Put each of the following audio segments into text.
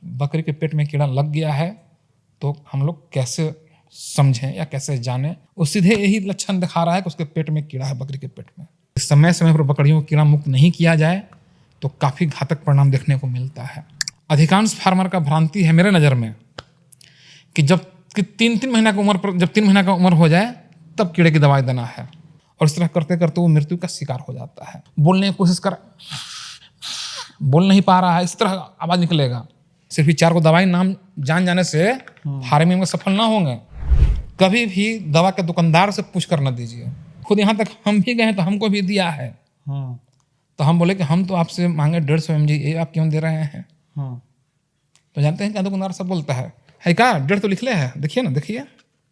बकरी के पेट में कीड़ा लग गया है तो हम लोग कैसे समझें या कैसे जानें? वो सीधे यही लक्षण दिखा रहा है कि उसके पेट में कीड़ा है, बकरी के पेट में। समय समय पर बकरियों को कीड़ा मुक्त नहीं किया जाए तो काफ़ी घातक परिणाम देखने को मिलता है। अधिकांश फार्मर का भ्रांति है मेरे नज़र में कि जब कि 3 महीना की उम्र पर, जब 3 महीना का उम्र हो जाए तब कीड़े की दवाई देना है, और इस तरह करते करते वो मृत्यु का शिकार हो जाता है। बोलने की कोशिश कर, बोल नहीं पा रहा है, इस तरह आवाज़ निकलेगा। सिर्फ 4 को दवाई नाम जान जाने से फार्मिंग में सफल ना होंगे। कभी भी दवा के दुकानदार से पूछ कर न दीजिए। खुद यहाँ तक हम भी गए तो हमको भी दिया है, तो हम बोले कि हम तो आपसे मांगे 150 mg, ये आप क्यों दे रहे हैं? तो जानते हैं क्या दुकानदार सब बोलता है क्या 1.5 तो लिख ले है, देखिए ना, देखिए।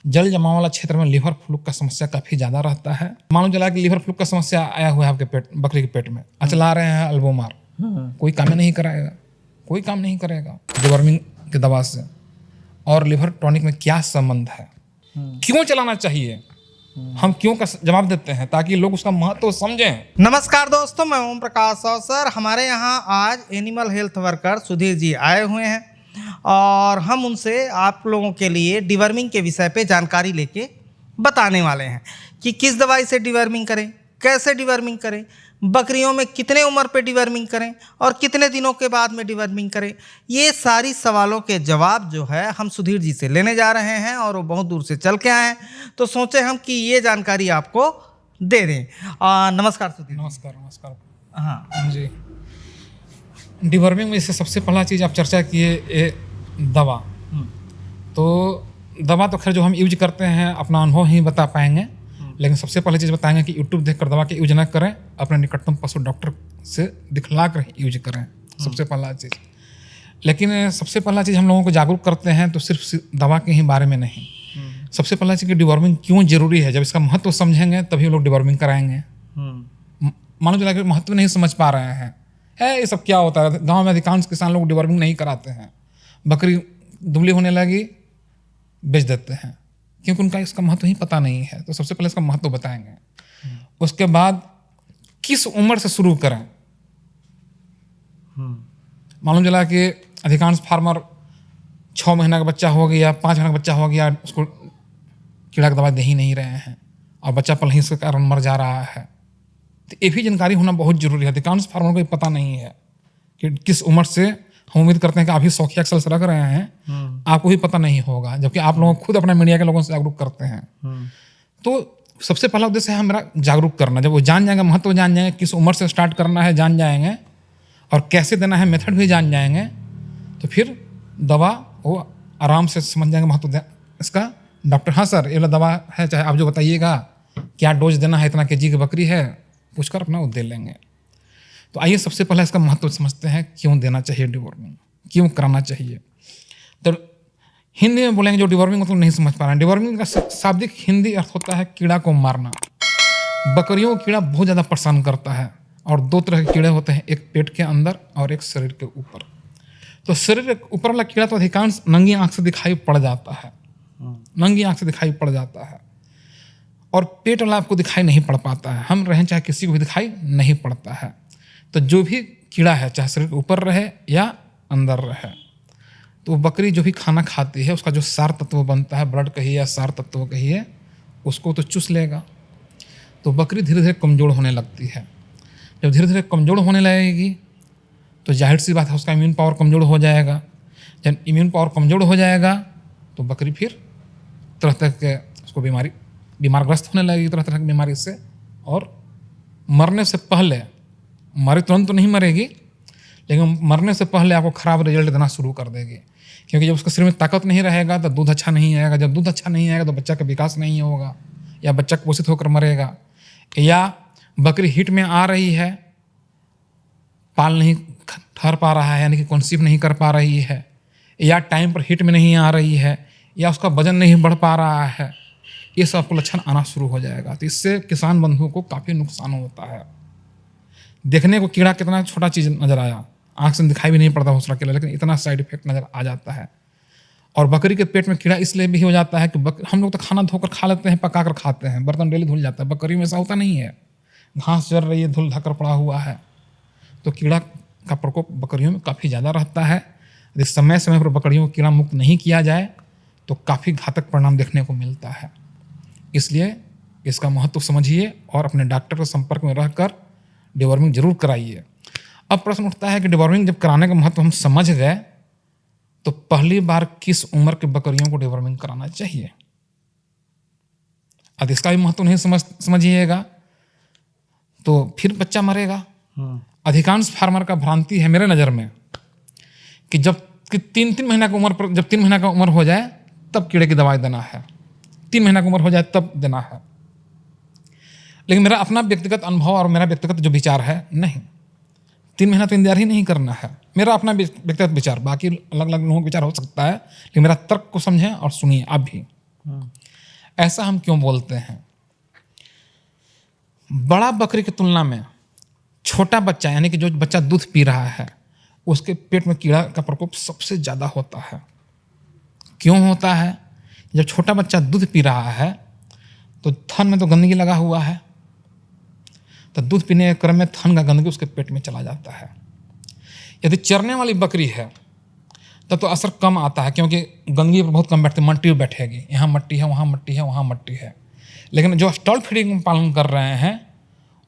जल जमाव वाला क्षेत्र में लीवर फ्लूक का समस्या काफ़ी ज़्यादा रहता है। मालूम चला कि लीवर फ्लूक का समस्या आया हुआ है आपके पेट, बकरी के पेट में। चला रहे हैं अल्बोमार, कोई काम नहीं कराएगा, कोई काम नहीं करेगा। डिवर्मिंग की दवा से और लिवर टॉनिक में क्या संबंध है? क्यों चलाना चाहिए? हम क्यों का जवाब देते हैं ताकि लोग उसका महत्व समझें। नमस्कार दोस्तों, मैं ओम प्रकाश सर। हमारे यहाँ आज animal health worker Sudhir ji आए हुए हैं और हम उनसे आप लोगों के लिए डिवर्मिंग के विषय पे जानकारी लेके बताने वाले हैं कि किस दवाई से डिवर्मिंग करें, कैसे डिवर्मिंग करें, बकरियों में कितने उम्र पे डिवर्मिंग करें और कितने दिनों के बाद में डिवर्मिंग करें। ये सारी सवालों के जवाब जो है हम सुधीर जी से लेने जा रहे हैं और वो बहुत दूर से चल के आए हैं, तो सोचे हम कि ये जानकारी आपको दे दें। नमस्कार सुधीर। नमस्कार। हाँ जी, डिवर्मिंग में से सबसे पहला चीज़ आप चर्चा किए दवा। तो दवा तो खैर जो हम यूज करते हैं अपना अनुभव ही बता पाएंगे, लेकिन सबसे पहले चीज़ बताएंगे कि यूट्यूब देखकर दवा के यूज ना करें, अपने निकटतम पशु डॉक्टर से दिखला कर यूज करें, सबसे पहला चीज़। लेकिन सबसे पहला चीज़ हम लोगों को जागरूक करते हैं तो सिर्फ दवा के ही बारे में नहीं। सबसे पहला चीज़ कि डिवर्मिंग क्यों जरूरी है, जब इसका महत्व समझेंगे तभी लोग डिवर्मिंग कराएंगे। मानो चला कि महत्व नहीं समझ पा रहे हैं, ये सब क्या होता है। गाँव में अधिकांश किसान लोग डिवर्मिंग नहीं कराते हैं, बकरी दुबली होने लगी बेच देते हैं, क्योंकि उनका इसका महत्व ही पता नहीं है। तो सबसे पहले इसका महत्व बताएंगे। उसके बाद किस उम्र से शुरू करें। मालूम चला कि अधिकांश फार्मर 6 महीना का बच्चा हो गया, 5 महीना का बच्चा हो गया, उसको कीड़ा की दवा दे ही नहीं रहे हैं और बच्चा पल ही इसके कारण मर जा रहा है। तो ये भी जानकारी होना बहुत जरूरी है। अधिकांश फार्मर को पता नहीं है कि किस उम्र से। हम उम्मीद करते हैं कि आप ही शौकिया अक्सर से रख रहे हैं, आपको भी पता नहीं होगा, जबकि आप लोग खुद अपने मीडिया के लोगों से जागरूक करते हैं। तो सबसे पहला उद्देश्य है हमारा जागरूक करना। जब वो जान जाएंगे, महत्व जान जाएंगे, किस उम्र से स्टार्ट करना है जान जाएंगे और कैसे देना है मेथड भी जान जाएंगे, तो फिर दवा वो आराम से समझ जाएंगे महत्व इसका। डॉक्टर, हाँ सर ये दवा है, चाहे आप जो बताइएगा क्या डोज देना है, इतना केजी की बकरी है, पूछकर अपना वो दे लेंगे। तो आइए सबसे पहले इसका महत्व समझते हैं, क्यों देना चाहिए डिवर्मिंग, क्यों कराना चाहिए। तो हिंदी में बोलेंगे जो डिवर्मिंग मतलब नहीं समझ पा रहे हैं। डिवर्मिंग का शाब्दिक हिंदी अर्थ होता है कीड़ा को मारना। बकरियों को कीड़ा बहुत ज़्यादा परेशान करता है और 2 तरह के कीड़े होते हैं, एक पेट के अंदर और एक शरीर के ऊपर। तो शरीर के ऊपर वाला कीड़ा तो अधिकांश नंगी आँख से दिखाई पड़ जाता है, नंगी आँख से दिखाई पड़ जाता है, और पेट वाला आपको दिखाई नहीं पड़ पाता है। हम रहें चाहे किसी को भी दिखाई नहीं पड़ता है। तो जो भी कीड़ा है चाहे शरीर के ऊपर रहे या अंदर रहे, तो बकरी जो भी खाना खाती है उसका जो सार तत्व बनता है, ब्लड कहिए या सार तत्व कहिए, उसको तो चूस लेगा। तो बकरी धीरे धीरे कमज़ोर होने लगती है। जब धीरे धीरे कमज़ोर होने लगेगी तो जाहिर सी बात है उसका इम्यून पावर कमज़ोर हो जाएगा। जब इम्यून पावर कमज़ोर हो जाएगा तो बकरी फिर तरह तरह के उसको बीमारग्रस्त होने लगेगी, तरह तरह की बीमारी से, और मरने से पहले, मरे तुरंत तो नहीं मरेगी, लेकिन मरने से पहले आपको ख़राब रिजल्ट देना शुरू कर देगी। क्योंकि जब उसके शरीर में ताकत नहीं रहेगा तो दूध अच्छा नहीं आएगा, जब दूध अच्छा नहीं आएगा तो बच्चा का विकास नहीं होगा, या बच्चा कुपोषित होकर मरेगा, या बकरी हीट में आ रही है, पाल नहीं ठहर पा रहा है, यानी कि कंसीव नहीं कर पा रही है, या टाइम पर हीट में नहीं आ रही है, या उसका वजन नहीं बढ़ पा रहा है, ये सब आपको लक्षण आना शुरू हो जाएगा। तो इससे किसान बंधुओं को काफ़ी नुकसान होता है। देखने को कीड़ा कितना छोटा चीज़ नज़र आया, आँख से दिखाई भी नहीं पड़ता दूसरा कीड़ा, लेकिन इतना साइड इफेक्ट नज़र आ जाता है। और बकरी के पेट में कीड़ा इसलिए भी हो जाता है कि हम लोग तो खाना धोकर खा लेते हैं, पका कर खाते हैं, बर्तन डेली धुल जाता है। बकरी में ऐसा होता नहीं है, घास चर रही है, धुल ढकर पड़ा हुआ है, तो कीड़ा का प्रकोप बकरियों में काफ़ी ज़्यादा रहता है। यदि समय समय पर बकरियों को कीड़ा मुक्त नहीं किया जाए तो काफ़ी घातक परिणाम देखने को मिलता है। इसलिए इसका महत्व समझिए और अपने डॉक्टर के संपर्क में रहकर डिवॉर्मिंग जरूर कराइए। अब प्रश्न उठता है कि डिवॉर्मिंग जब कराने का महत्व हम समझ गए तो पहली बार किस उम्र के बकरियों को डिवॉर्मिंग कराना चाहिए? अब इसका भी महत्व नहीं समझिएगा तो फिर बच्चा मरेगा। अधिकांश फार्मर का भ्रांति है मेरे नज़र में कि जब कि 3 महीना की उम्र पर, जब 3 महीना का उम्र हो जाए तब कीड़े की दवाई देना है, 3 महीना की उम्र हो जाए तब देना है। लेकिन मेरा अपना व्यक्तिगत अनुभव और मेरा व्यक्तिगत जो विचार है, नहीं, 3 महीना तो इंतजार ही नहीं करना है। मेरा अपना व्यक्तिगत विचार, बाकी अलग अलग लोगों का विचार हो सकता है, लेकिन मेरा तर्क को समझें और सुनिए आप भी। ऐसा हम क्यों बोलते हैं? बड़ा बकरी की तुलना में छोटा बच्चा, यानी कि जो बच्चा दूध पी रहा है, उसके पेट में कीड़ा का प्रकोप सबसे ज़्यादा होता है। क्यों होता है? जब छोटा बच्चा दूध पी रहा है तो थन में तो गंदगी लगा हुआ है, तो दूध पीने के क्रम में थन का गंदगी उसके पेट में चला जाता है। यदि चरने वाली बकरी है तब तो असर कम आता है, क्योंकि गंदगी पर बहुत कम बैठती है, मट्टी पर बैठेगी, यहाँ मट्टी है, वहाँ मट्टी है, वहाँ मट्टी है। लेकिन जो स्टॉल फीडिंग पालन कर रहे हैं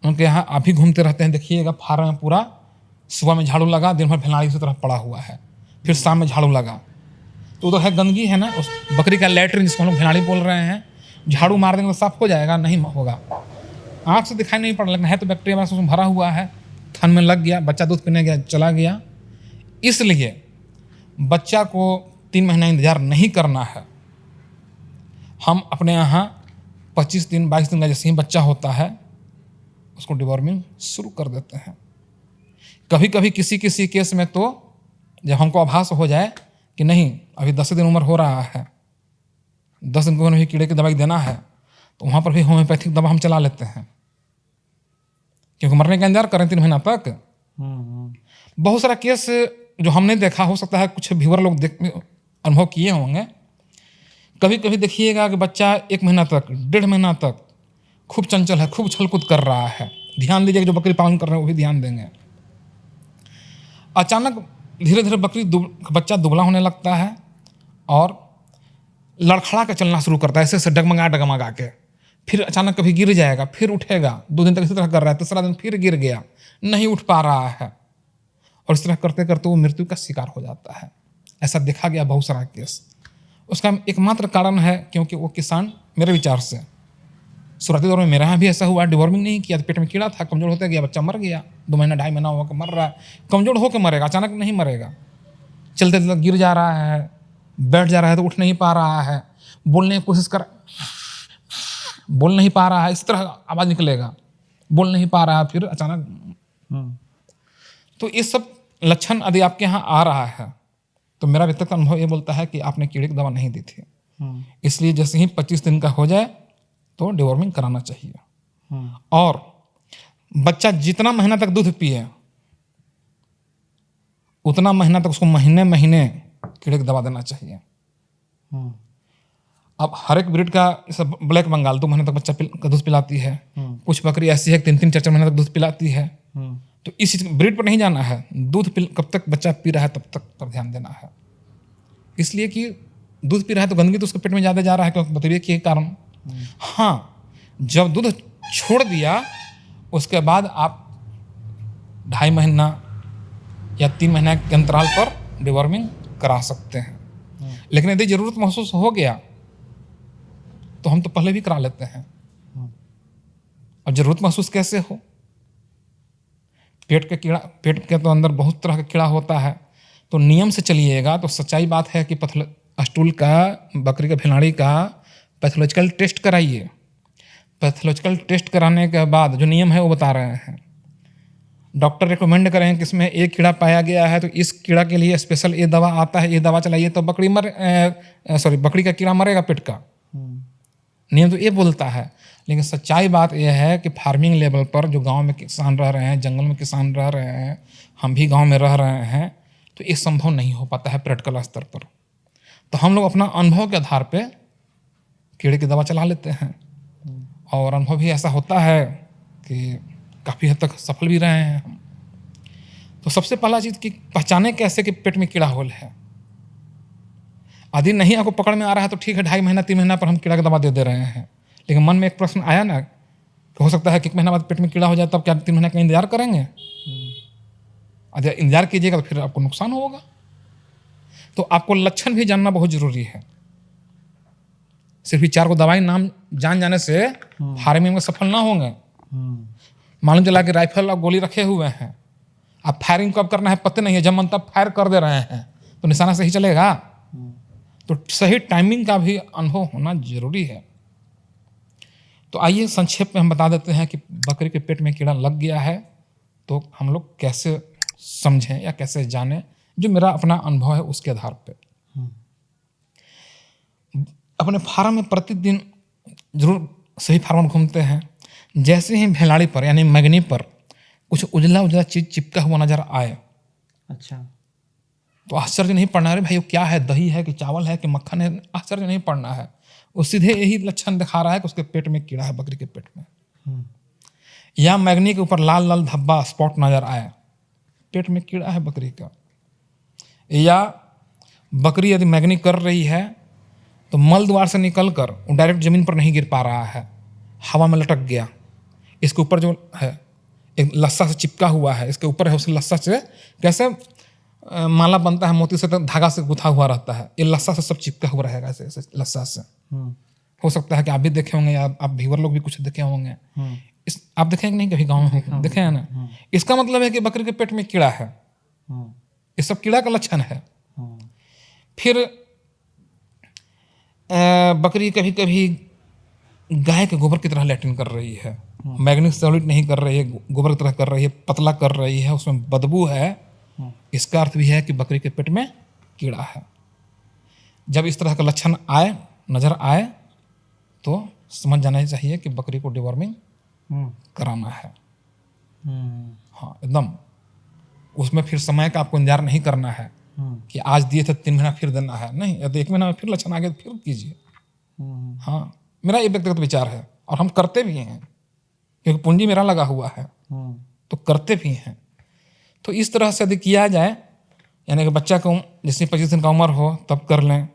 उनके यहाँ आप भी घूमते रहते हैं, देखिएगा फार्म में पूरा सुबह में झाड़ू लगा, दिन भर भेलाड़ी की तरह पड़ा हुआ है, फिर शाम में झाड़ू लगा, तो उधर है गंदगी है ना, उस बकरी का लैट्रिन जिसको हम लोग भेलाड़ी बोल रहे हैं, झाड़ू मार देंगे तो साफ हो जाएगा? नहीं होगा, आँख से दिखाई नहीं पड़, लेकिन है तो बैक्टीरिया उसमें भरा हुआ है, थन में लग गया, बच्चा दूध पीने गया, चला गया। इसलिए बच्चा को 3 महीना इंतजार नहीं करना है। हम अपने यहाँ 25 दिन 22 दिन का जैसे ही बच्चा होता है उसको डिवॉर्मिंग शुरू कर देते हैं। कभी कभी किसी किसी केस में तो जब हमको आभास हो जाए कि नहीं अभी 10 दिन उम्र हो रहा है, 10 दिन को भी कीड़े की दवाई देना है, तो वहाँ पर भी होम्योपैथिक दवा हम चला लेते हैं, क्योंकि मरने का इंतजार करें 3 महीना तक। बहुत सारा केस जो हमने देखा, हो सकता है कुछ व्यूअर लोग अनुभव किए होंगे। कभी कभी देखिएगा कि बच्चा 1 महीना तक, 1.5 महीना तक खूब चंचल है, खूब उछल-कूद कर रहा है। ध्यान दीजिए, जो बकरी पालन कर रहे हैं वो भी ध्यान देंगे। अचानक धीरे धीरे बच्चा दुबला होने लगता है और लड़खड़ा के चलना शुरू करता है, ऐसे डगमगा डगमगा के, फिर अचानक कभी गिर जाएगा, फिर उठेगा, 2 दिन तक इसी तरह कर रहा है, तीसरा दिन फिर गिर गया, नहीं उठ पा रहा है, और इस तरह करते करते वो मृत्यु का शिकार हो जाता है। ऐसा देखा गया बहुत सारा केस। उसका एकमात्र कारण है क्योंकि वो किसान, मेरे विचार से, शुरुआती दौर में मेरे यहाँ भी ऐसा हुआ, डिवॉर्मिंग नहीं किया, पेट में कीड़ा था, कमजोर होते गया, बच्चा मर गया, 2 महीना 2.5 महीना होकर मर रहा है। कमजोर होकर मरेगा, अचानक नहीं मरेगा, चलते चलते गिर जा रहा है, बैठ जा रहा है तो उठ नहीं पा रहा है, बोलने की कोशिश कर, बोल नहीं पा रहा है, इस तरह आवाज़ निकलेगा, बोल नहीं पा रहा है, फिर अचानक। तो ये सब लक्षण यदि आपके यहाँ आ रहा है तो मेरा व्यक्तिगत अनुभव ये बोलता है कि आपने कीड़े की दवा नहीं दी थी। इसलिए जैसे ही 25 दिन का हो जाए तो डिवॉर्मिंग कराना चाहिए। और बच्चा जितना महीना तक दूध पिए उतना महीना तक उसको महीने महीने कीड़े की दवा देना चाहिए। अब हर एक ब्रीड का, सब ब्लैक बंगाल 2 महीने तक बच्चा का दूध पिलाती है, कुछ बकरी ऐसी है 3-3 4-4 महीने तक दूध पिलाती है। तो इस ब्रीड पर नहीं जाना है, दूध कब तक बच्चा पी रहा है तब तक पर ध्यान देना है। इसलिए कि दूध पी रहा है तो गंदगी तो उसके पेट में ज़्यादा जा रहा है, क्योंकि बतरिए के कारण। हाँ, जब दूध छोड़ दिया उसके बाद आप 2.5 महीना या 3 महीना के अंतराल पर डिवॉर्मिंग करा सकते हैं। लेकिन यदि ज़रूरत महसूस हो गया तो हम तो पहले भी करा लेते हैं। और ज़रूरत महसूस कैसे हो? पेट के तो अंदर बहुत तरह का कीड़ा होता है, तो नियम से चलिएगा तो सच्चाई बात है कि स्टूल का, बकरी का, भेलाड़ी का पैथोलॉजिकल टेस्ट कराइए। पैथोलॉजिकल टेस्ट कराने के बाद जो नियम है वो बता रहे हैं, डॉक्टर रिकमेंड करें कि इसमें एक कीड़ा पाया गया है तो इस कीड़ा के लिए स्पेशल ये दवा आता है, ये दवा चलाइए तो बकरी का कीड़ा मरेगा पेट का। नियम तो ये बोलता है। लेकिन सच्चाई बात यह है कि फार्मिंग लेवल पर जो गांव में किसान रह रहे हैं, जंगल में किसान रह रहे हैं, हम भी गांव में रह रहे हैं, तो ये संभव नहीं हो पाता है प्रैक्टिकल स्तर पर। तो हम लोग अपना अनुभव के आधार पे कीड़े की दवा चला लेते हैं, और अनुभव भी ऐसा होता है कि काफ़ी हद तक सफल भी रहे हैं हम। तो सबसे पहला चीज़ कि पहचाने कैसे कि पेट में कीड़ा होल है। यदि नहीं आपको पकड़ में आ रहा है तो ठीक है, 2.5 महीना 3 महीना पर हम कीड़ा का दवा दे रहे हैं, लेकिन मन में एक प्रश्न आया ना कि हो सकता है कि 1 महीना बाद पेट में कीड़ा हो जाए, तब क्या 3 महीना का इंतजार करेंगे? यदि इंतजार कीजिएगा तो फिर आपको नुकसान होगा। तो आपको लक्षण भी जानना बहुत जरूरी है। सिर्फ ही 4 को दवाई नाम जान जाने से फार्मिंग में सफल ना होंगे। मालूम चला कि राइफल और गोली रखे हुए हैं, आप फायरिंग कब करना है पता नहीं है, जब मन तब फायर कर दे रहे हैं, तो निशाना सही चलेगा? तो सही टाइमिंग का भी अनुभव होना जरूरी है। तो आइए संक्षेप में हम बता देते हैं कि बकरी के पेट में कीड़ा लग गया है तो हम लोग कैसे समझें या कैसे जानें, जो मेरा अपना अनुभव है उसके आधार पे। अपने फार्म में प्रतिदिन जरूर सही फार्म घूमते हैं, जैसे ही भेलाड़ी पर यानी मैगनी पर कुछ उजला उजला चीज चिपका हुआ नजर आए, अच्छा, तो आश्चर्य नहीं पड़ना है भाई वो क्या है, दही है कि चावल है कि मक्खन है, आश्चर्य नहीं पड़ना है। वो सीधे यही लक्षण दिखा रहा है कि उसके पेट में कीड़ा है, बकरी के पेट में। या मैगनी के ऊपर लाल लाल धब्बा स्पॉट नजर आए, पेट में कीड़ा है बकरी का। या बकरी यदि मैगनी कर रही है तो मल द्वार से निकल कर वो डायरेक्ट जमीन पर नहीं गिर पा रहा है, हवा में लटक गया। इसके ऊपर जो है एक लस्सा से चिपका हुआ है, इसके ऊपर है, उस लस्सा से कैसे माला बनता है मोती से, तो धागा से गुथा हुआ रहता है, ये लस्सा से सब चिपका हुआ रहेगा ऐसे लस्सा से। हो सकता है कि आप भी देखे होंगे या आप व्यूअर लोग भी कुछ देखे होंगे। आप देखें कि नहीं कभी गाँव में देखे हैं ना। इसका मतलब है कि बकरी के पेट में कीड़ा है, ये सब कीड़ा का लक्षण है। फिर बकरी कभी कभी गाय के गोबर की तरह लैट्रिन कर रही है, मैग्नीज सॉलिड नहीं कर रही है, गोबर की तरह कर रही है, पतला कर रही है, उसमें बदबू है, इसका अर्थ भी है कि बकरी के पेट में कीड़ा है। जब इस तरह का लक्षण आए, नजर आए, तो समझ जाना चाहिए कि बकरी को डिवॉर्मिंग कराना है। हाँ एकदम, उसमें फिर समय का आपको इंतजार नहीं करना है कि आज दिए थे 3 महीना फिर देना है, नहीं, यदि 1 महीना में फिर लक्षण आ गया तो फिर कीजिए। हाँ, मेरा ये व्यक्तिगत विचार है और हम करते भी हैं, क्योंकि पूंजी मेरा लगा हुआ है तो करते भी हैं। तो इस तरह से यदि किया जाए, यानी कि बच्चा को जिससे 25 दिन का उम्र हो तब कर लें,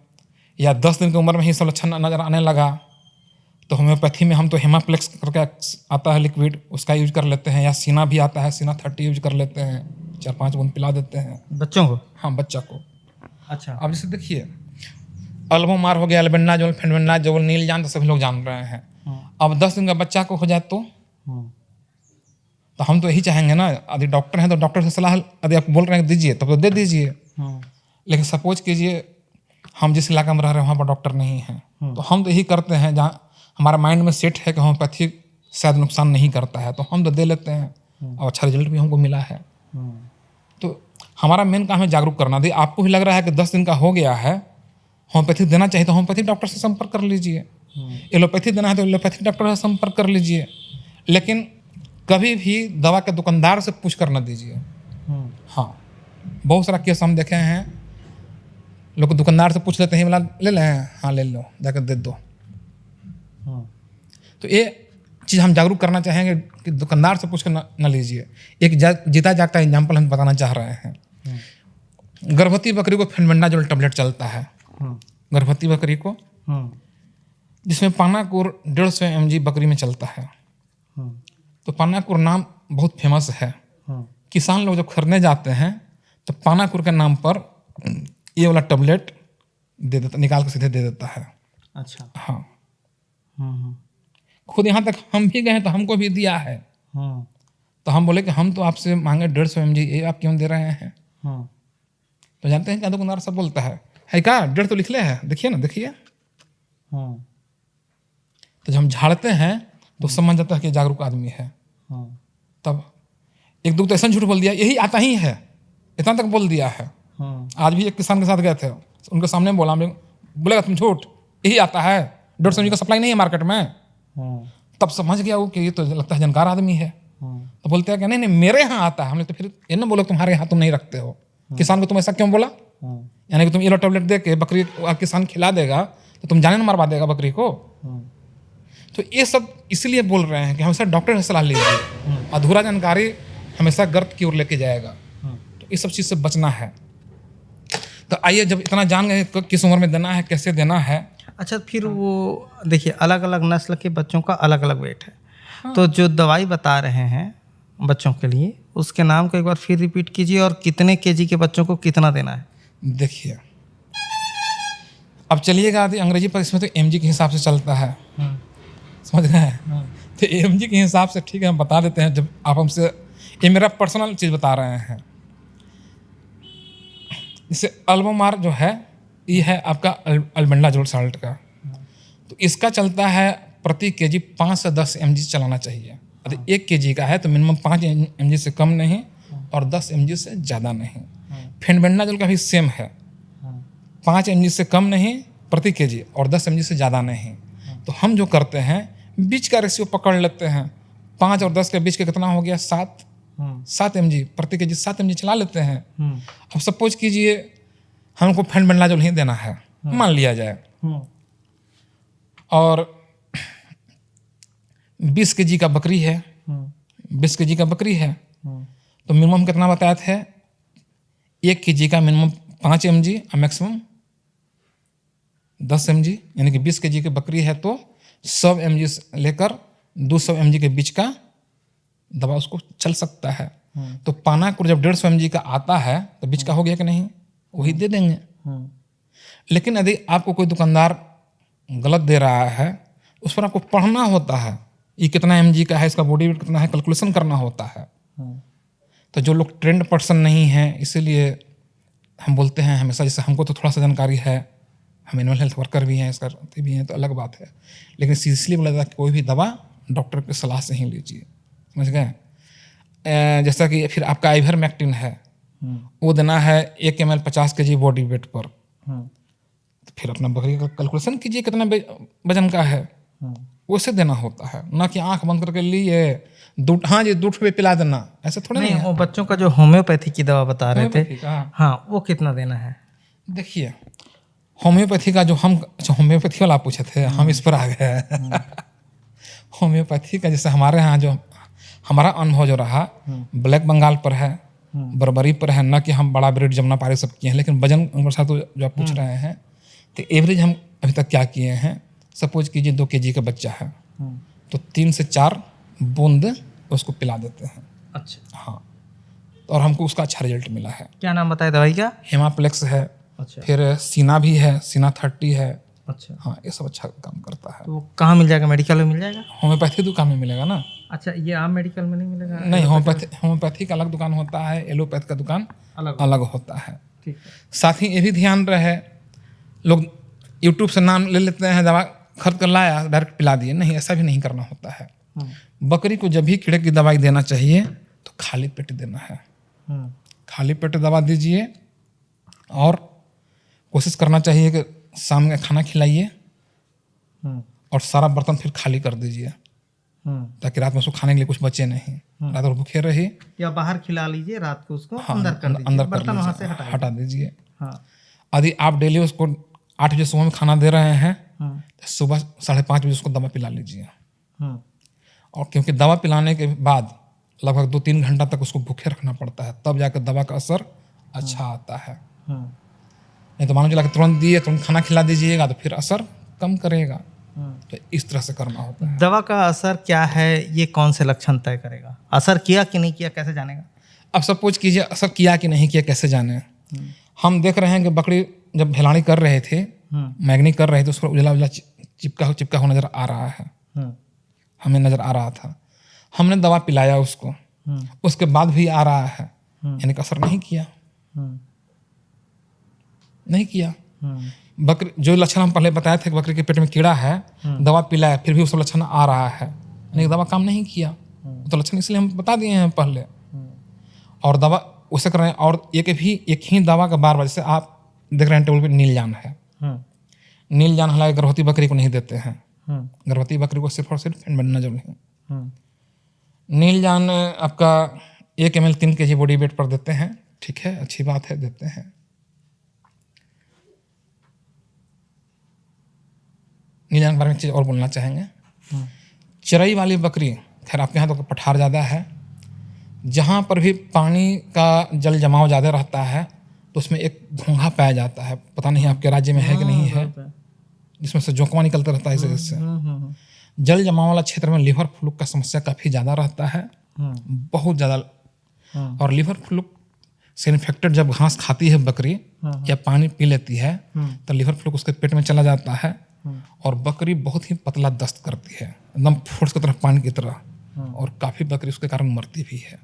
या 10 दिन की उम्र में ही सब लक्षण नजर आने लगा तो होम्योपैथी में हम तो हेमाप्लेक्स करके आता है लिक्विड, उसका यूज कर लेते हैं, या सीना भी आता है, सीना 30 यूज कर लेते हैं, 4-5 बूंद पिला देते हैं बच्चों को। हाँ बच्चा को। अच्छा, अब जैसे देखिए अल्बोमार हो गया, एल्बेंडाजोल, फेनबेंडाजोल, नीलजान, तो सभी लोग जान रहे हैं। अब 10 दिन का बच्चा को हो जाए तो हम तो यही चाहेंगे ना, यदि डॉक्टर हैं तो डॉक्टर से सलाह यदि आप बोल रहे हैं दीजिए तब तो दे दीजिए। लेकिन सपोज कीजिए हम जिस इलाका में रह रहे हैं वहाँ पर डॉक्टर नहीं है, तो हम तो यही करते हैं, जहाँ हमारा माइंड में सेट है कि होम्योपैथी शायद नुकसान नहीं करता है तो हम तो दे लेते हैं और अच्छा रिजल्ट भी हमको मिला है। तो हमारा मेन काम है जागरूक करना। यदि आपको भी लग रहा है कि 10 दिन का हो गया है, होम्योपैथी देना चाहिए तो होम्योपैथिक डॉक्टर से संपर्क कर लीजिए, एलोपैथी देना है तो एलोपैथिक डॉक्टर से संपर्क कर लीजिए। लेकिन कभी भी दवा के दुकानदार से पूछ कर न दीजिए। हाँ, बहुत सारा केस हम देखे हैं, लोग दुकानदार से पूछ लेते हैं, बोला ले लें, हाँ ले लो, जाकर दे दो। तो ये चीज़ हम जागरूक करना चाहेंगे कि दुकानदार से पूछ कर न लीजिए। एक जीता जागता एग्जाम्पल हम बताना चाह रहे हैं। गर्भवती बकरी को फेनबेंडाजोल टैबलेट चलता है, गर्भवती बकरी को, जिसमें पानाकुर 150 mg बकरी में चलता है। तो पानाकुर नाम बहुत फेमस है, किसान लोग जब खरीदने जाते हैं तो पानाकुर के नाम पर ये वाला टैबलेट दे देता, निकाल के सीधे दे देता है। अच्छा, हाँ, खुद यहाँ तक हम भी गए तो हमको भी दिया है। तो हम बोले कि हम तो आपसे मांगे 150 mg, ये आप क्यों दे रहे हैं? तो जानते हैं क्या दुकानदार सब बोलता है क्या 150 तो लिख ले है, देखिए ना, देखिए। तो जब हम झाड़ते हैं तो समझ जाता है कि जागरूक आदमी है। तब एक दो तो ऐसा झूठ बोल दिया, यही आता ही है, इतना तक बोल दिया है। आज भी एक किसान के साथ गए थे, उनके सामने बोला, बोलेगा तुम झूठ, यही आता है, 150 mg का सप्लाई नहीं है मार्केट में। तब समझ गया वो कि ये तो लगता है जानकार आदमी है। तो बोलते हैं कि नहीं नहीं मेरे यहाँ आता है। हमने तो फिर ये ना बोलो तुम्हारे यहाँ तुम नहीं रखते हो, किसान को तुम ऐसा क्यों बोला? यानी कि तुम ये टैबलेट दे के बकरी किसान खिला देगा तो तुम जाने न मरवा देगा बकरी को। तो ये सब इसलिए बोल रहे हैं कि हमेशा डॉक्टर से सलाह लीजिए, अधूरा जानकारी हमेशा गर्त की ओर लेके जाएगा। तो इस सब चीज़ से बचना है। तो आइए, जब इतना जान गए किस उम्र में देना है, कैसे देना है। अच्छा, फिर वो देखिए अलग अलग नस्ल के बच्चों का अलग अलग वेट है। तो जो दवाई बता रहे हैं बच्चों के लिए, उसके नाम को एक बार फिर रिपीट कीजिए, और कितने केजी के बच्चों को कितना देना है। देखिए, अब चलिएगा तो अंग्रेजी पर इसमें तो mg के हिसाब से चलता है, समझ रहे हैं। तो mg के हिसाब से ठीक है, हम बता देते हैं। जब आप हमसे, ये मेरा पर्सनल चीज़ बता रहे हैं। जैसे अल्बोमार जो है, ये है आपका अल्बेंडाजोल साल्ट का, तो इसका चलता है प्रति केजी 5 से 10 mg चलाना चाहिए। यदि 1 kg का है तो मिनिमम 5 mg से कम नहीं और 10 mg से ज़्यादा नहीं। फेनबेंडाजोल का भी सेम है, 5 mg से कम नहीं प्रति केजी और 10 mg से ज़्यादा नहीं। तो हम जो करते हैं, बीच का रेशियो पकड़ लेते हैं। 5 और 10 के बीच के कितना हो गया, 7 mg प्रति केजी, 7 mg चला लेते हैं। अब सपोज कीजिए हमको फेनबेंडाजोल ही देना है, मान लिया जाए, और 20 kg का बकरी है, 20 kg का बकरी है, तो मिनिमम कितना बताया थे, 1 kg का मिनिमम 5 mg और मैक्सिमम 10 mg, यानी कि 20 kg की बकरी है तो 100 mg से लेकर 200 mg के बीच का दवा उसको चल सकता है। तो पानाकुर जब 150 mg का आता है तो बीच का हो गया कि नहीं, वही दे देंगे। लेकिन यदि आपको कोई दुकानदार गलत दे रहा है, उस पर आपको पढ़ना होता है, ये कितना mg का है, इसका बॉडी वेट कितना है, कैलकुलेशन करना होता है। तो जो लोग ट्रेंड पर्सन नहीं है, इसीलिए हम बोलते हैं हमेशा, जैसे हमको तो थोड़ा सा जानकारी है, हम एनिमल हेल्थ वर्कर भी हैं, इसका भी हैं, तो अलग बात है। लेकिन इसलिए बोला जाता है कि कोई भी दवा डॉक्टर की सलाह से ही लीजिए, समझ गए। जैसा कि फिर आपका आइवरमेक्टिन है, वो देना है 1 ml 50 kg बॉडी वेट पर। तो फिर अपना बकरी का कैलकुलेशन कीजिए कितना वजन का है, वैसे देना होता है, ना कि आंख बंद करके लिए दूध, हाँ जी दूध पे पिला देना, ऐसा थोड़ा नहीं है। वो बच्चों का जो होम्योपैथी की दवा बता रहे थे, होम्योपैथी का? हाँ, वो कितना देना है। देखिए, होम्योपैथी का जो हम, अच्छा होम्योपैथी वाला आप पूछे थे, हम इस पर आ गए। होम्योपैथी का जैसे हमारे यहाँ जो हमारा अनुभव जो रहा, ब्लैक बंगाल पर है, बर्बरी पर है, ना कि हम बड़ा ब्रीड जमुना पारी सब किए हैं, लेकिन वजन अनुसार तो जो आप पूछ रहे हैं, तो एवरेज हम अभी तक क्या किए हैं, सपोज कीजिए 2 kg का बच्चा है, तो 3 से 4 बूंद उसको पिला देते हैं। अच्छा, हाँ, और हमको उसका अच्छा रिजल्ट मिला है। क्या नाम बताए दवाई का। हेमाप्लेक्स है, अच्छा, फिर सीना भी है, सीना 30 है। अच्छा, हाँ, ये सब अच्छा काम करता है। तो कहाँ मिल जाएगा, मेडिकल में मिल जाएगा। होम्योपैथी दुकान में मिलेगा ना। अच्छा, ये आम मेडिकल में नहीं मिलेगा। नहीं, होम्योपैथी का अलग दुकान होता है, एलोपैथ का दुकान अलग होता है। ठीक है। साथ ही ये भी ध्यान रहे, लोग यूट्यूब से नाम ले लेते हैं, दवा खरीद कर लाया डायरेक्ट पिला दिए, नहीं, ऐसा भी नहीं करना होता है। बकरी को जब भी कीड़े की दवाई देना चाहिए तो खाली पेट देना है, खाली पेट दवा दीजिए, और कोशिश करना चाहिए कि शाम में खाना खिलाइए और सारा बर्तन फिर खाली कर दीजिए, ताकि रात में उसको खाने के लिए कुछ बचे नहीं, रात भर भूखे रही। या बाहर खिला लीजिए, रात को उसको हाँ, अंदर कर दीजिए, अंदर कर बर्तन वहाँ से लीजिए, हटा दीजिए। हाँ, यदि आप डेली उसको 8 बजे सुबह में खाना दे रहे हैं, तो सुबह 5:30 बजे उसको दवा पिला लीजिए। और क्योंकि दवा पिलाने के बाद लगभग 2-3 घंटा तक उसको भूखे रखना पड़ता है, तब जाकर दवा का असर अच्छा आता है। नहीं तो मानो चला के तुरंत दिए, तुरंत खाना खिला दीजिएगा तो फिर असर कम करेगा। तो इस तरह से करना होता है। दवा का असर क्या है, ये कौन से लक्षण तय करेगा, असर किया कि नहीं किया कैसे जानेगा। अब सपोज कीजिए असर किया कि नहीं किया कैसे जाने। हम देख रहे हैं कि बकरी जब भेलानी कर रहे थे, मैगनी कर रहे थे, उस पर उजला उजला चिपका हुआ नजर आ रहा है, हमें नजर आ रहा था। हमने दवा पिलाया उसको, उसके बाद भी आ रहा है, यानी कि असर नहीं किया, नहीं किया। बकरी जो लक्षण हम पहले बताए थे कि बकरी के पेट में कीड़ा है, दवा पिलाया फिर भी उसका लक्षण आ रहा है, यानी दवा काम नहीं किया। तो लक्षण इसलिए हम बता दिए हैं पहले, और दवा उसे कर रहे हैं। और एक ही दवा का बार बार, जैसे आप देख रहे हैं टेबल पे नीलजान है, नीलजान हालांकि गर्भवती बकरी को नहीं देते हैं, गर्भवती बकरी को सिर्फ और सिर्फ फेनबेंडाजोल नहीं। नीलजान आपका 1 ml 3 kg बॉडी वेट पर देते हैं, ठीक है, अच्छी बात है, देते हैं। नीलजान के बारे में चीज़ और बोलना चाहेंगे। चरई वाली बकरी, खैर आपके यहाँ तो पठार ज़्यादा है, जहाँ पर भी पानी का जल जमाव ज़्यादा रहता है तो उसमें एक घोंघा पाया जाता है, पता नहीं आपके राज्य में है कि नहीं है, जिसमें से जोंकवा निकलता रहता है इस वजह से। जल जमाव वाला क्षेत्र में लिवर फ्लू का समस्या काफ़ी ज़्यादा रहता है, बहुत ज़्यादा। और लिवर फ्लू से इन्फेक्टेड जब घास खाती है बकरी या पानी पी लेती है तो लिवर फ्लू उसके पेट में चला जाता है और बकरी बहुत ही पतला दस्त करती है, एकदम फोर्स की तरह, पानी की तरह, और काफ़ी बकरी उसके कारण मरती भी है।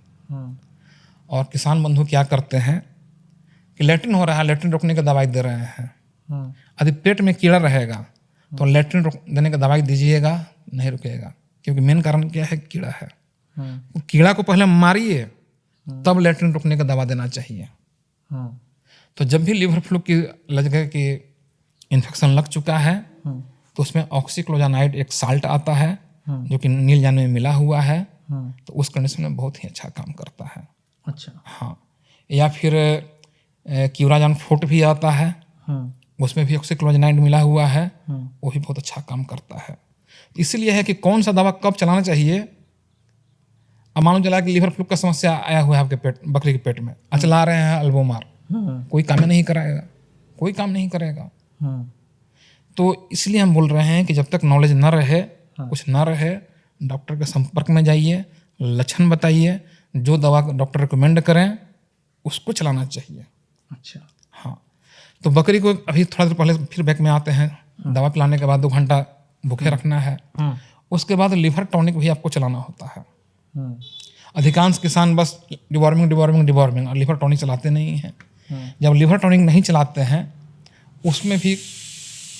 और किसान बंधु क्या करते हैं कि लैट्रिन हो रहा है, लैट्रिन रोकने की दवाई दे रहे हैं। यदि पेट में कीड़ा रहेगा तो लैट्रिन देने की दवाई दीजिएगा, नहीं रुकेगा, क्योंकि मेन कारण क्या है, कीड़ा है। तो कीड़ा को पहले मारिए तब लैट्रिन रोकने का दवा देना चाहिए। तो जब भी लिवर फ्लू की लगे कि इन्फेक्शन लग चुका है तो उसमें ऑक्सीक्लोजानाइड एक साल्ट आता है जो कि नील जाने में मिला हुआ है, तो उस कंडीशन में बहुत ही अच्छा काम करता है। अच्छा। हाँ, या फिर क्यूराजान फोर्ट भी आता है, उसमें भी ऑक्सीक्लोजानाइड मिला हुआ है, वो भी बहुत अच्छा काम करता है। इसलिए है कि कौन सा दवा कब चलाना चाहिए। अब मान लो चला कि लिवर फ्लू का समस्या आया हुआ है आपके पेट, बकरी के पेट में, चला रहे हैं अल्बोमार, कोई काम नहीं कराएगा, कोई काम नहीं करेगा। तो इसलिए हम बोल रहे हैं कि जब तक नॉलेज न रहे, कुछ ना रहे, डॉक्टर के संपर्क में जाइए, लक्षण बताइए, जो दवा डॉक्टर रिकमेंड करें उसको चलाना चाहिए। अच्छा। हाँ, तो बकरी को अभी थोड़ा देर पहले फिर बैक में आते हैं, दवा पिलाने के बाद 2 घंटा भूखे रखना है, उसके बाद लिवर टॉनिक भी आपको चलाना होता है। अधिकांश किसान बस डिवॉर्मिंग और लिवर टॉनिक चलाते नहीं हैं। जब लिवर टॉनिक नहीं चलाते हैं उसमें भी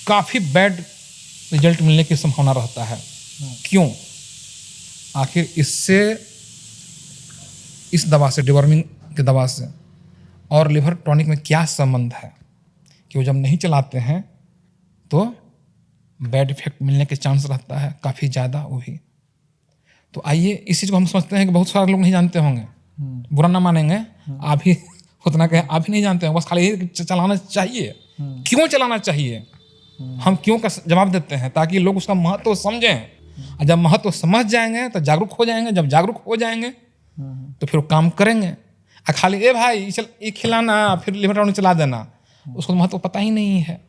काफ़ी बैड रिजल्ट मिलने की संभावना रहता है। क्यों? आखिर इससे, इस दवा से, डिवॉर्मिंग की दवा से और लिवर टॉनिक में क्या संबंध है कि वो जब नहीं चलाते हैं तो बैड इफेक्ट मिलने के चांस रहता है काफ़ी ज़्यादा, वो भी। तो आइए, इस चीज़ को हम समझते हैं कि बहुत सारे लोग नहीं जानते होंगे, बुरा ना मानेंगे, आप ही उतना कहें, आप ही नहीं जानते हैं, बस खाली चलाना चाहिए। क्यों चलाना चाहिए, हम क्यों का जवाब देते हैं, ताकि लोग उसका महत्व समझें, और जब महत्व समझ जाएंगे तो जागरूक हो जाएंगे, जब जागरूक हो जाएंगे तो फिर वो काम करेंगे। खाली ए भाई चल ये खिलाना, फिर लिवर टॉनिक चला देना, उसको महत्व पता ही नहीं है।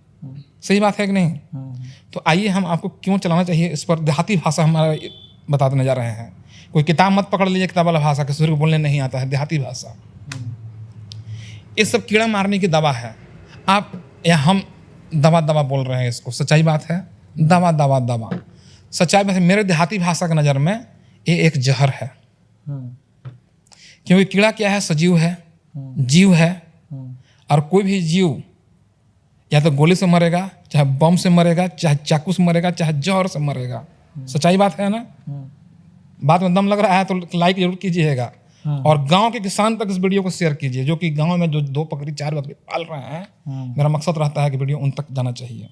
सही बात है कि नहीं? तो आइए हम आपको क्यों चलाना चाहिए इस पर देहाती भाषा हमारा बता देने जा रहे हैं। कोई किताब मत पकड़ लीजिए, किताब वाला भाषा, किसी को बोलने नहीं आता है, देहाती भाषा। ये सब कीड़ा मारने की दवा है। आप या हम दवा बोल रहे हैं इसको, सच्चाई बात है, दवा। सच्चाई बात है, मेरे देहाती भाषा की नज़र में ये एक जहर है। क्योंकि कीड़ा क्या है, सजीव है, जीव है, और कोई भी जीव या तो गोली से मरेगा, चाहे बम से मरेगा, चाहे चाकू से मरेगा, चाहे जहर से मरेगा। सच्चाई बात है ना? बात में दम लग रहा है तो लाइक जरूर कीजिएगा, और गांव के किसान तक इस वीडियो को शेयर कीजिए, जो कि गांव में जो 2 बकरी 4 बकरी पाल रहे हैं। मेरा मकसद रहता है कि वीडियो उन तक जाना चाहिए।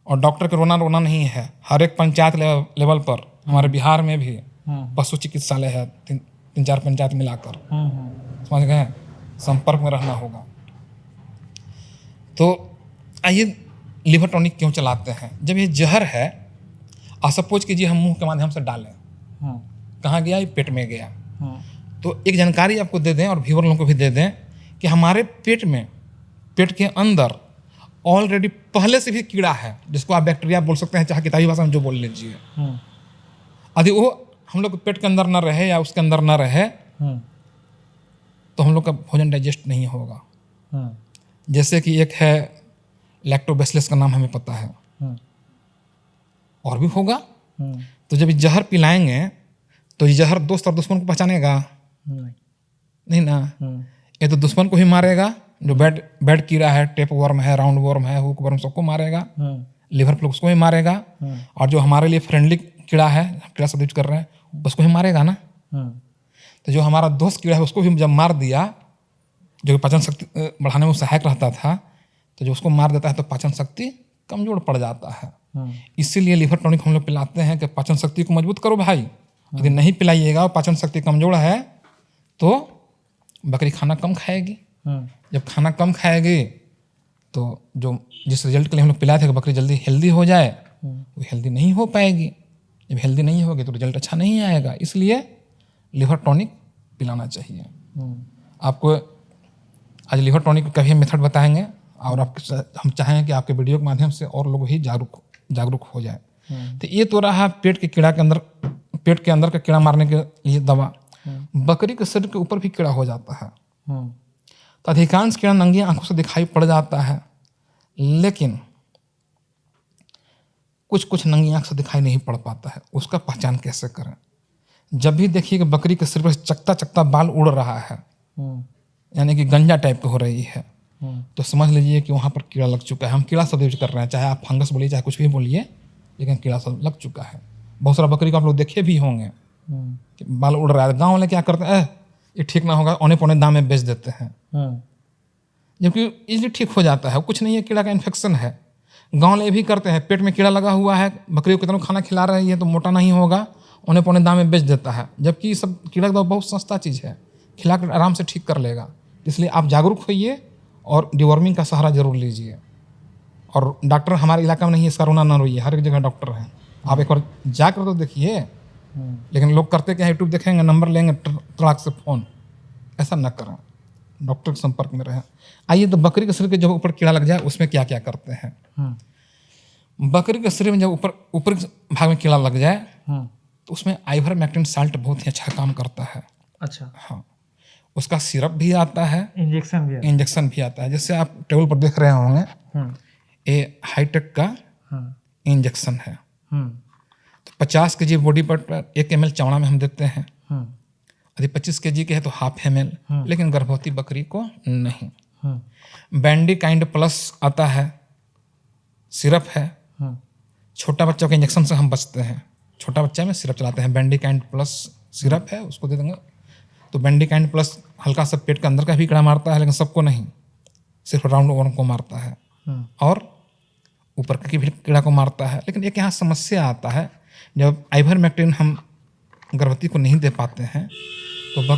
और डॉक्टर के रोना नहीं है, हर एक पंचायत लेवल पर हमारे बिहार में भी पशु चिकित्सालय है, 3-4 पंचायत मिलाकर, समझ गए? संपर्क में रहना होगा। तो आइए, लिवर टॉनिक क्यों चलाते हैं? जब ये जहर है, सपोज कीजिए हम मुंह के माध्यम से डालें, कहाँ गया? ये पेट में गया। तो एक जानकारी आपको दे दें और व्यूअर लोगों को भी दे दें कि हमारे पेट में, पेट के अंदर ऑलरेडी पहले से भी कीड़ा है, जिसको आप बैक्टीरिया बोल सकते हैं, चाहे किताबी भाषा में जो बोल लीजिए। यदि वो हम लोग पेट के अंदर न रहे या उसके अंदर न रहे तो हम लोग का भोजन डाइजेस्ट नहीं होगा। जैसे कि एक है लैक्टोबैसिलस का नाम हमें पता है, और भी होगा। तो जब जहर पिलाएंगे तो ये जहर दोस्त और दुश्मन को पहचानेगा नहीं ना? ये तो दुश्मन को ही मारेगा, जो बैड कीड़ा है, टेप वर्म है, राउंड वर्म है, हुक वर्म, सबको मारेगा। लिवर फ्लू उसको ही मारेगा, और जो हमारे लिए फ्रेंडली कीड़ा है, कीड़ा शब्द यूज कर रहे हैं, उसको ही मारेगा ना। तो जो हमारा दोस्त कीड़ा है उसको भी जब मार दिया, जो पाचन शक्ति बढ़ाने में सहायक रहता था, तो जो उसको मार देता है तो पाचन शक्ति कमजोर पड़ जाता है। इसीलिए लिवर टॉनिक हम लोग पिलाते हैं कि पाचन शक्ति को मजबूत करो भाई। यदि नहीं पिलाइएगा और पाचन शक्ति कमजोर है तो बकरी खाना कम खाएगी। जब खाना कम खाएगी तो जो जिस रिजल्ट के लिए हम लोग पिलाए थे कि बकरी जल्दी हेल्दी हो जाए, वो हेल्दी नहीं हो पाएगी। जब हेल्दी नहीं होगी तो रिजल्ट अच्छा नहीं आएगा। इसलिए लिवर टॉनिक पिलाना चाहिए। आपको आज लिवर टॉनिक का भी मेथड बताएंगे और हम चाहेंगे कि आपके वीडियो के माध्यम से और लोग भी जागरूक हो जाए। तो ये तो रहा पेट के अंदर का कीड़ा मारने के लिए दवा। बकरी के शरीर के ऊपर भी कीड़ा हो जाता है। तो अधिकांश कीड़ा नंगी आंखों से दिखाई पड़ जाता है, लेकिन कुछ नंगी आंख से दिखाई नहीं पड़ पाता है। उसका पहचान कैसे करें? जब भी देखिए कि बकरी के सिर पर चकता बाल उड़ रहा है, यानी कि गंजा टाइप की हो रही है, तो समझ लीजिए कि वहाँ पर कीड़ा लग चुका है। हम कीड़ा शब्द यूज कर रहे हैं, चाहे आप फंगस बोलिए चाहे कुछ भी बोलिए, लेकिन कीड़ा शब्द लग चुका है। बहुत सारा बकरी को आप लोग देखे भी होंगे कि बाल उड़ रहा है। गाँव वाले क्या करते हैं, ये ठीक ना होगा, औने पौने दाम में बेच देते हैं, जबकि इजीली ठीक हो जाता है। कुछ नहीं है, कीड़ा का इन्फेक्शन है। गाँव वाले भी करते हैं, पेट में कीड़ा लगा हुआ है, बकरी को कितना खाना खिला रही है तो मोटा नहीं होगा, औने पौने दाम में बेच देता है, जबकि सब कीड़ा का दवा बहुत सस्ता चीज़ है, खिला कर आराम से ठीक कर लेगा। इसलिए आप जागरूक होइए और डिवॉर्मिंग का सहारा जरूर लीजिए। और डॉक्टर हमारे इलाका में नहीं है, इसका रोना ना रोइए, हर एक जगह डॉक्टर हैं, आप एक बार जाकर तो देखिए। लेकिन लोग करते क्या है, यूट्यूब देखेंगे, नंबर लेंगे, तड़ाक से फ़ोन, ऐसा न करें, डॉक्टर के संपर्क में रहें। आइए तो बकरी के शरीर के जब ऊपर कीड़ा लग जाए उसमें क्या क्या करते हैं। बकरी के शरीर में जब ऊपर भाग में कीड़ा लग जाए तो उसमें आइवरमेक्टिन साल्ट बहुत ही अच्छा काम करता है। अच्छा। हाँ, उसका सिरप भी आता है, इंजेक्शन भी आता है। जैसे आप टेबल पर देख रहे होंगे, ये हाईटेक का इंजेक्शन है। तो 50 kg बॉडी पर 1 ml चौड़ा में हम देते हैं। यदि 25 kg के है तो ½ ml, लेकिन गर्भवती बकरी को नहीं। बैंडिकाइंड प्लस आता है, सिरप है। छोटा बच्चों के इंजेक्शन से हम बचते हैं, छोटा बच्चा में सिरप चलाते हैं। बैंडिकाइंड प्लस सिरप है, उसको दे देंगे। तो बैंडिकाइंड प्लस हल्का सा पेट के अंदर का भी कीड़ा मारता है, लेकिन सबको नहीं, सिर्फ राउंड ओवर को मारता है और ऊपर के भी कीड़ा को मारता है। लेकिन एक यहाँ समस्या आता है, जब आइवरमेक्टिन हम गर्भवती को नहीं दे पाते हैं तो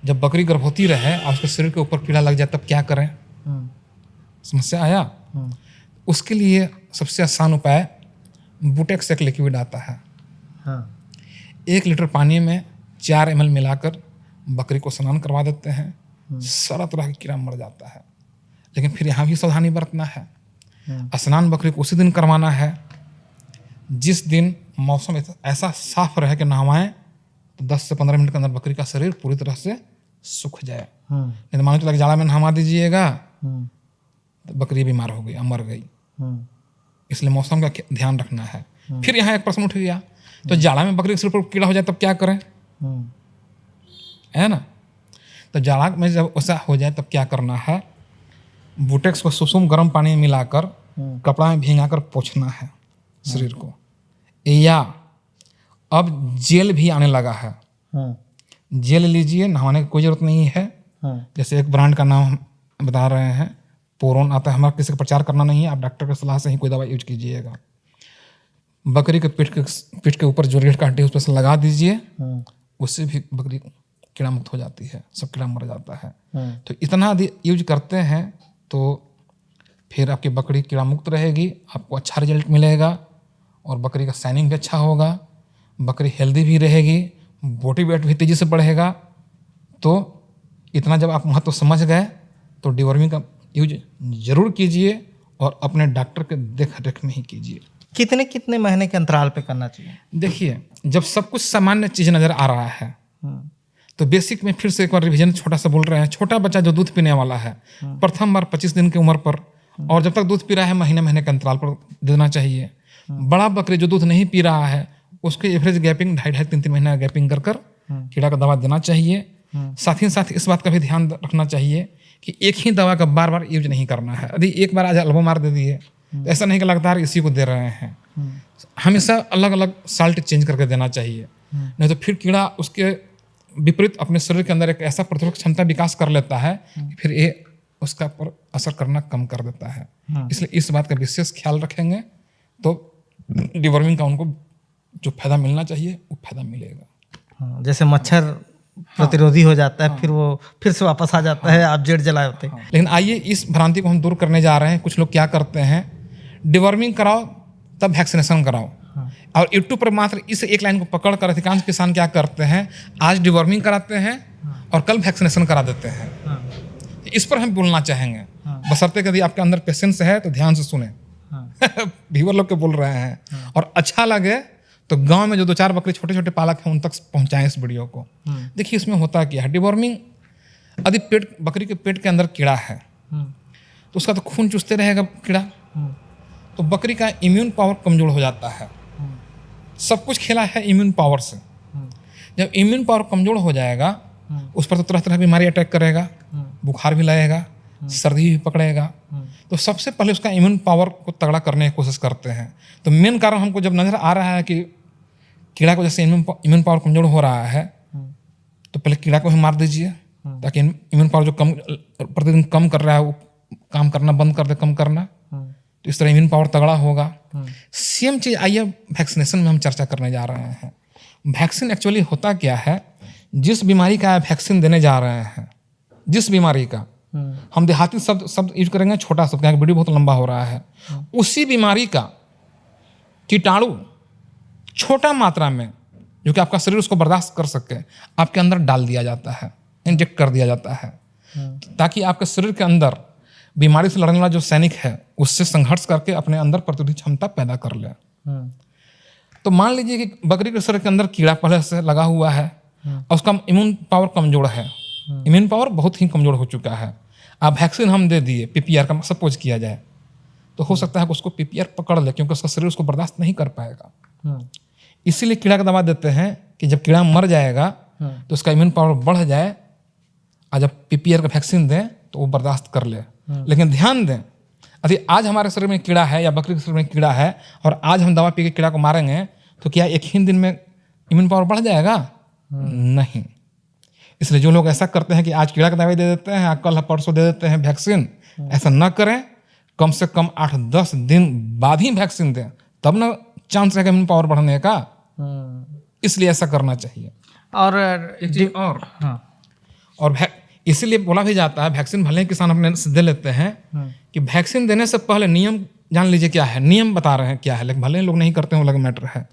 जब बकरी गर्भवती रहे और उसके शरीर के ऊपर कीड़ा लग जाए तब क्या करें? समस्या आया। उसके लिए सबसे आसान उपाय बुटेक्स एक लिक्विड आता है। 1 लीटर पानी में 4 ml मिलाकर बकरी को स्नान करवा देते हैं, सारा तरह का कीड़ा मर जाता है। लेकिन फिर यहाँ भी सावधानी बरतना है। स्नान बकरी को उसी दिन करवाना है जिस दिन मौसम ऐसा साफ रहे कि नहवाएं तो 10 से 15 मिनट के अंदर बकरी का शरीर पूरी तरह से सूख जाए। नहीं तो मान लो जाड़ा में नहवा दीजिएगा तो बकरी बीमार हो गई, मर गई। इसलिए मौसम का ध्यान रखना है। फिर यहाँ एक प्रश्न उठ गया, तो जाड़ा में बकरी के सिर पर कीड़ा हो जाए तब क्या करें, है ना? तो जाड़ा में जब ऐसा हो जाए तब क्या करना है? बुटेक्स को सुसुम गर्म पानी में मिलाकर कपड़ा में भिंगाकर पोंछना है शरीर को। या अब जेल भी आने लगा है, जेल लीजिए, नहाने की कोई जरूरत नहीं है। जैसे एक ब्रांड का नाम हम बता रहे हैं, पोरोन आता है। हमारा किसी का प्रचार करना नहीं है, आप डॉक्टर की सलाह से ही कोई दवा यूज कीजिएगा। बकरी के पीठ के ऊपर जो रीढ़ का हड्डी है उस पर से लगा दीजिए, उससे भी बकरी कीड़ा मुक्त हो जाती है, सब कीड़ा मर जाता है। तो इतना यूज करते हैं तो फिर आपकी बकरी कीड़ा मुक्त रहेगी, आपको अच्छा रिजल्ट मिलेगा और बकरी का शाइनिंग भी अच्छा होगा, बकरी हेल्दी भी रहेगी, बॉडी वेट भी तेज़ी से बढ़ेगा। तो इतना जब आप महत्व समझ गए तो डिवॉर्मिंग का यूज जरूर कीजिए और अपने डॉक्टर के देख रेख में ही कीजिए। कितने महीने के अंतराल पे करना चाहिए? देखिए, जब सब कुछ सामान्य चीज़ नज़र आ रहा है तो बेसिक में फिर से एक बार रिवीजन छोटा सा बोल रहे हैं। छोटा बच्चा जो दूध पीने वाला है, प्रथम बार 25 दिन की उम्र पर और जब तक दूध पी रहा है महीने के अंतराल पर देना चाहिए। बड़ा बकरी जो दूध नहीं पी रहा है उसके एवरेज गैपिंग 2.5-3 महीना गैपिंग कर कीड़ा का दवा देना चाहिए। साथ ही साथ इस बात का भी ध्यान रखना चाहिए कि एक ही दवा का बार बार यूज नहीं करना है। यदि एक बार आज अल्बोमार दे दिए तो ऐसा नहीं कि लगातार इसी को दे रहे हैं, हमेशा अलग अलग साल्ट चेंज करके देना चाहिए। नहीं तो फिर कीड़ा उसके विपरीत अपने शरीर के अंदर एक ऐसा प्रतिरोधक क्षमता विकास कर लेता है कि फिर ये उसका पर असर करना कम कर देता है। इसलिए इस बात का विशेष ख्याल रखेंगे तो डिवॉर्मिंग का उनको जो फायदा मिलना चाहिए वो फायदा मिलेगा। जैसे मच्छर प्रतिरोधी हो जाता है, फिर वो फिर से वापस आ जाता है, आप जेड जलाए होते हैं। लेकिन आइए इस भ्रांति को हम दूर करने जा रहे हैं। कुछ लोग क्या करते हैं, डिवॉर्मिंग कराओ तब वैक्सीनेशन कराओ। और यूट्यूब पर मात्र इस एक लाइन को पकड़ कर अधिकांश किसान क्या करते हैं, आज डिवर्मिंग कराते हैं और कल वैक्सीनेशन करा देते हैं। इस पर हम बोलना चाहेंगे, बशर्ते यदि आपके अंदर पेशेंस है तो ध्यान से सुने। व्यूअर लोग के बोल रहे हैं और अच्छा लगे तो गांव में जो 2-4 बकरी छोटे छोटे पालक हैं उन तक पहुंचाएं इस वीडियो को। देखिए इसमें होता क्या है, डिवर्मिंग यदि बकरी के पेट के अंदर कीड़ा है तो उसका तो खून चूसते रहेगा कीड़ा, तो बकरी का इम्यून पावर कमजोर हो जाता है। सब कुछ खेला है इम्यून पावर से। जब इम्यून पावर कमजोर हो जाएगा उस पर तो तरह तरह की बीमारी अटैक करेगा, बुखार भी लगेगा, सर्दी भी पकड़ेगा। तो सबसे पहले उसका इम्यून पावर को तगड़ा करने की कोशिश करते हैं। तो मेन कारण हमको जब नज़र आ रहा है कि कीड़ा को जैसे इम्यून पावर कमजोर हो रहा है तो पहले कीड़ा को ही मार दीजिए ताकि इम्यून पावर जो प्रतिदिन कम कर रहा है वो काम करना बंद कर दे, कम करना। तो इस तरह इम्यून पावर तगड़ा होगा। सेम चीज़ आइए वैक्सीनेशन में हम चर्चा करने जा रहे हैं। वैक्सीन एक्चुअली होता क्या है, जिस बीमारी का वैक्सीन देने जा रहे हैं, जिस बीमारी का, हम देहाती शब्द यूज करेंगे, छोटा शब्द, क्या वीडियो बहुत लंबा हो रहा है, उसी बीमारी का कीटाणु छोटा मात्रा में जो कि आपका शरीर उसको बर्दाश्त कर सके आपके अंदर डाल दिया जाता है, इंजेक्ट कर दिया जाता है, ताकि आपके शरीर के अंदर बीमारी से लड़ने वाला जो सैनिक है उससे संघर्ष करके अपने अंदर प्रतिरोधी क्षमता पैदा कर ले। तो मान लीजिए कि बकरी के शरीर के अंदर कीड़ा पहले से लगा हुआ है और उसका इम्यून पावर कमजोर है, इम्यून पावर बहुत ही कमजोर हो चुका है। अब वैक्सीन हम दे दिए, पीपीआर का सपोज किया जाए, तो हो सकता है कि उसको पीपीआर पकड़ ले क्योंकि उसका शरीर उसको बर्दाश्त नहीं कर पाएगा। इसीलिए कीड़ा का दवा देते हैं कि जब कीड़ा मर जाएगा तो उसका इम्यून पावर बढ़ जाए और जब पीपीआर का वैक्सीन दें तो वो बर्दाश्त कर ले। लेकिन ध्यान दें, यदि आज हमारे शरीर में कीड़ा है या बकरी के शरीर में कीड़ा है और आज हम दवा पी के कीड़ा को मारेंगे तो क्या एक ही दिन में इम्यून पावर बढ़ जाएगा? नहीं। इसलिए जो लोग ऐसा करते हैं कि आज कीड़ा का दवाई दे देते हैं, कल परसों दे देते हैं वैक्सीन, ऐसा ना करें। कम से कम 8-10 दिन बाद ही वैक्सीन दें, तब ना चांस है इम्यून पावर बढ़ने का। इसलिए ऐसा करना चाहिए। और एक चीज और इसीलिए बोला भी जाता है, वैक्सीन भले ही किसान अपने से दे लेते हैं कि वैक्सीन देने से पहले नियम जान लीजिए क्या है, नियम बता रहे हैं क्या है, लेकिन भले ही लोग नहीं करते हैं, वो अलग मैटर है।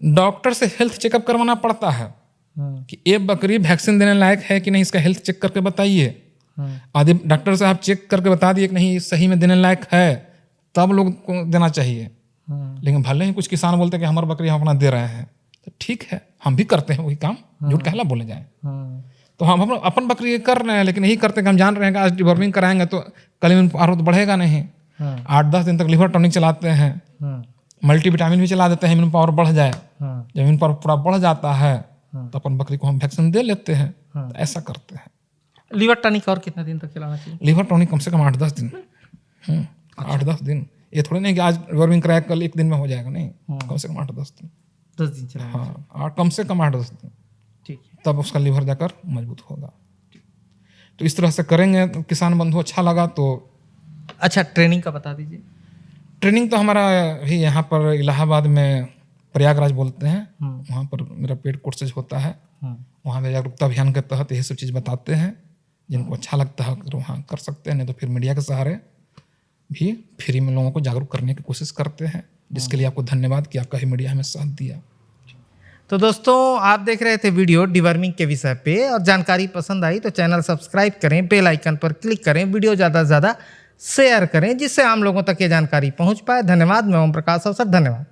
डॉक्टर से हेल्थ चेकअप करवाना पड़ता है कि ये बकरी वैक्सीन देने लायक है कि नहीं, इसका हेल्थ चेक करके बताइए। आदि डॉक्टर साहब चेक करके बता दिए कि नहीं सही में देने लायक है, तब लोग को देना चाहिए। लेकिन भले ही कुछ किसान बोलते हैं कि हमारे बकरी हम अपना दे रहे हैं, तो ठीक है, हम भी करते हैं वही काम, झूठ कहला बोले जाए। तो हम अपन बकरी कर रहे हैं, लेकिन यही करते हैं कि हम जान रहे हैं कि आज डिवर्मिंग कराएंगे तो कल इम्यून पावर तो बढ़ेगा नहीं। 8-10 दिन तक लिवर टॉनिक चलाते हैं, मल्टीविटामिन भी चला देते हैं, इम्यून पावर बढ़ जाए। जब इम्यून पावर पूरा बढ़ जाता है तो अपन बकरी को हम वैक्सीन दे लेते हैं। तो ऐसा करते हैं। लीवर टॉनिक और कितना दिन तक चलाना चाहिए? लीवर टॉनिक कम से कम 8-10 दिन। 8-10 दिन, ये थोड़ी नहीं कि आज डिवर्मिंग कराया कल एक दिन में हो जाएगा, नहीं, कम से कम 8-10 दिन। 10 दिन चलाना। हाँ, कम से कम 8-10 दिन, ठीक है, तब उसका लीवर जाकर मजबूत होगा। तो इस तरह से करेंगे तो किसान बंधु। अच्छा लगा तो अच्छा, ट्रेनिंग का बता दीजिए। ट्रेनिंग तो हमारा भी यहाँ पर इलाहाबाद में प्रयागराज बोलते हैं, वहाँ पर मेरा पेड कोर्सेज होता है। वहाँ पे जागरूकता अभियान के तहत यही सब चीज़ बताते हैं। जिनको अच्छा लगता है तो वहाँ कर सकते हैं, नहीं तो फिर मीडिया के सहारे भी फ्री में लोगों को जागरूक करने की कोशिश करते हैं, जिसके लिए आपको धन्यवाद कि आपका ही मीडिया हमें साथ दिया। तो दोस्तों, आप देख रहे थे वीडियो डिवर्मिंग के विषय पे, और जानकारी पसंद आई तो चैनल सब्सक्राइब करें, बेल आइकन पर क्लिक करें, वीडियो ज़्यादा से ज़्यादा शेयर करें, जिससे आम लोगों तक ये जानकारी पहुंच पाए। धन्यवाद। मैं ओम प्रकाश अवसर, धन्यवाद।